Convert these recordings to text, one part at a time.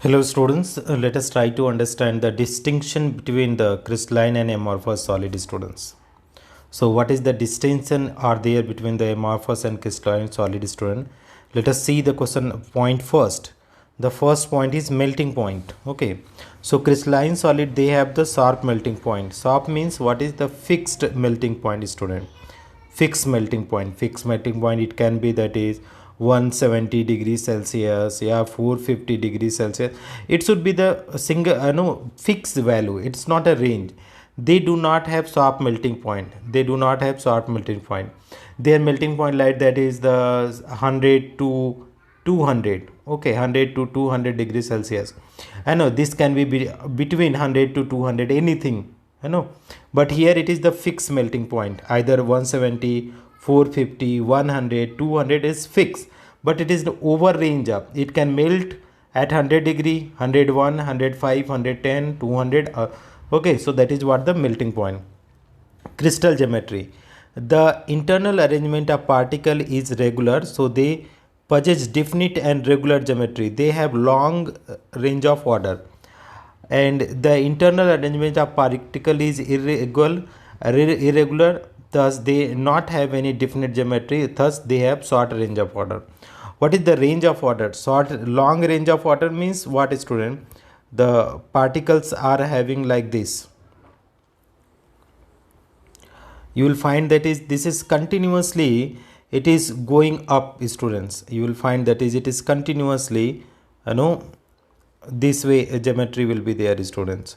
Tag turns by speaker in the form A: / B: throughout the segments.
A: Hello students, let us try to understand the distinction between the crystalline and amorphous solid students. So what is the distinction are there between the amorphous and crystalline solid student? Let us see the question point first. The first point is melting point. Okay, so crystalline solid, they have the sharp melting point. Sharp means what is the fixed melting point student? Fixed melting point, it can be that is 170 degrees Celsius, yeah, 450 degrees Celsius. It should be the single no fixed value, it's not a range. They do not have sharp melting point, their melting point like that is the 100 to 200. Okay, 100 to 200 degrees Celsius. I know this can be between 100 to 200, anything, I know. But here it is the fixed melting point, either 170, 450, 100, 200 is fixed. But it is the over range up. It can melt at 100 degree, 101, 105, 110, 200. Okay, so that is what the melting point. Crystal geometry. The internal arrangement of particle is regular, so they possess definite and regular geometry. They have long range of order, and the internal arrangement of particle is irregular, thus they not have any definite geometry, thus they have short range of order. What is the range of order? Long range of order means what, student? The particles are having like this. You will find that is this is continuously, it is going up, students. You will find that is it is continuously, this way a geometry will be there, students.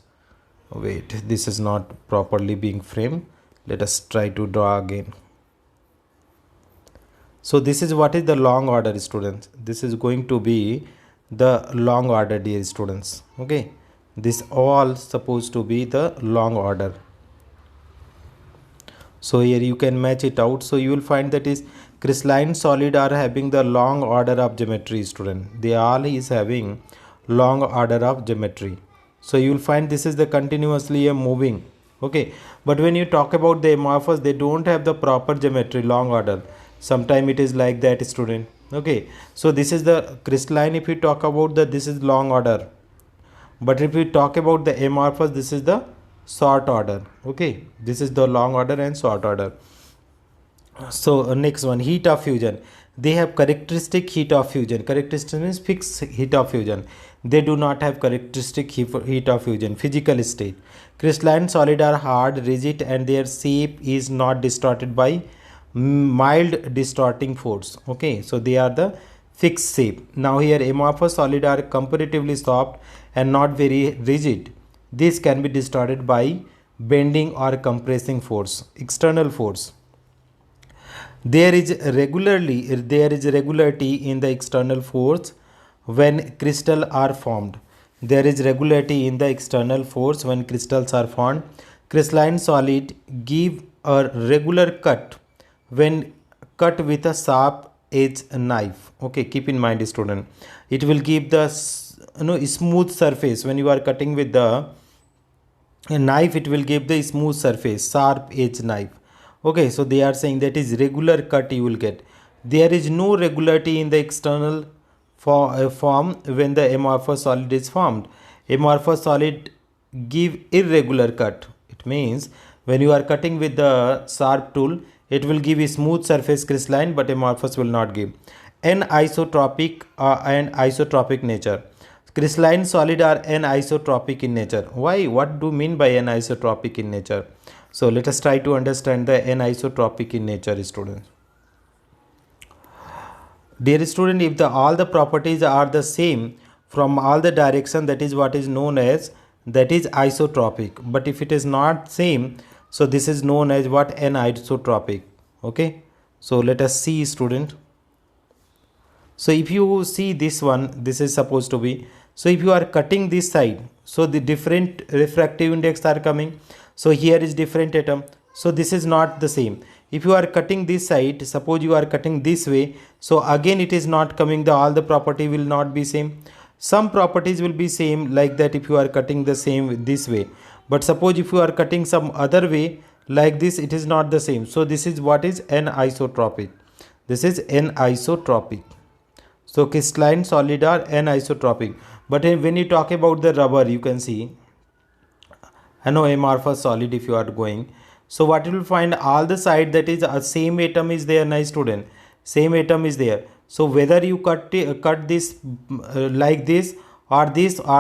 A: Wait, this is not properly being framed. Let us try to draw again. So this is what is the long order, students. This is going to be the long order, dear students. Okay, this all supposed to be the long order. So here you can match it out. So you will find that is crystalline solid are having the long order of geometry, student. They all is having long order of geometry. So you will find this is the continuously a moving. Okay, but when you talk about the amorphous, they don't have the proper geometry, long order. Sometime it is like that, student. Okay, so this is the crystalline. If you talk about the, this is long order, but if we talk about the amorphous, this is the short order. Okay, this is the long order and short order. So next one, heat of fusion. They have characteristic heat of fusion. Characteristic means fixed heat of fusion. They do not have characteristic heat of fusion. Physical state. Crystalline solid are hard, rigid, and their shape is not distorted by mild distorting force. Okay, so they are the fixed shape. Now here amorphous solid are comparatively soft and not very rigid. This can be distorted by bending or compressing force, external force. There is regularity in the external force when crystals are formed. There is regularity in the external force when crystals are formed. Crystalline solid give a regular cut when cut with a sharp edge knife. Okay, keep in mind, student. It will give the smooth surface when you are cutting with the knife. It will give the smooth surface, sharp edge knife. Okay, so they are saying that is regular cut you will get. There is no regularity in the external form when the amorphous solid is formed. Amorphous solid give irregular cut. It means when you are cutting with the sharp tool, it will give a smooth surface crystalline, but amorphous will not give. Anisotropic and isotropic nature. Crystalline solid are anisotropic in nature. Why? What do you mean by anisotropic in nature? So let us try to understand the anisotropic in nature, students. Dear student, if all the properties are the same from all the direction, that is what is known as, that is isotropic. But if it is not same, so this is known as what, anisotropic. Okay, so let us see, student. So if you see this one, this is supposed to be, so if you are cutting this side, so the different refractive index are coming. So here is different atom. So this is not the same. If you are cutting this side, suppose you are cutting this way, so again it is not coming, the all the property will not be same. Some properties will be same, like that if you are cutting the same this way. But suppose if you are cutting some other way like this, it is not the same. So this is what is anisotropic. This is anisotropic. So crystalline solid are anisotropic. But when you talk about the rubber, you can see amorphous solid if you are going. So what you will find, all the side that is a same atom is there, nice student, same atom is there. So whether you cut this like this or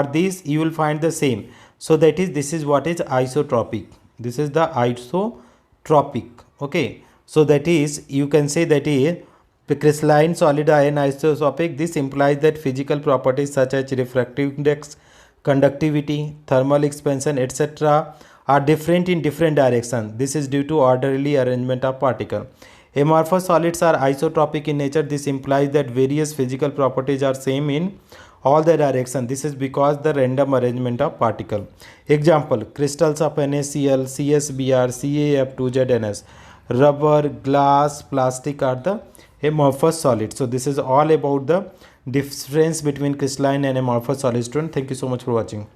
A: this, you will find the same. So that is, this is what is isotropic. This is the isotropic. Okay, so that is, you can say that is the crystalline solid are anisotropic. This implies that physical properties such as refractive index, conductivity, thermal expansion, etc. are different in different directions. This is due to orderly arrangement of particle. Amorphous solids are isotropic in nature. This implies that various physical properties are same in all the directions. This is because the random arrangement of particle. Example: crystals of NaCl, CsBr, CaF2ZnS, rubber, glass, plastic are the amorphous solids. So this is all about the difference between crystalline and amorphous solid. Student, thank you so much for watching.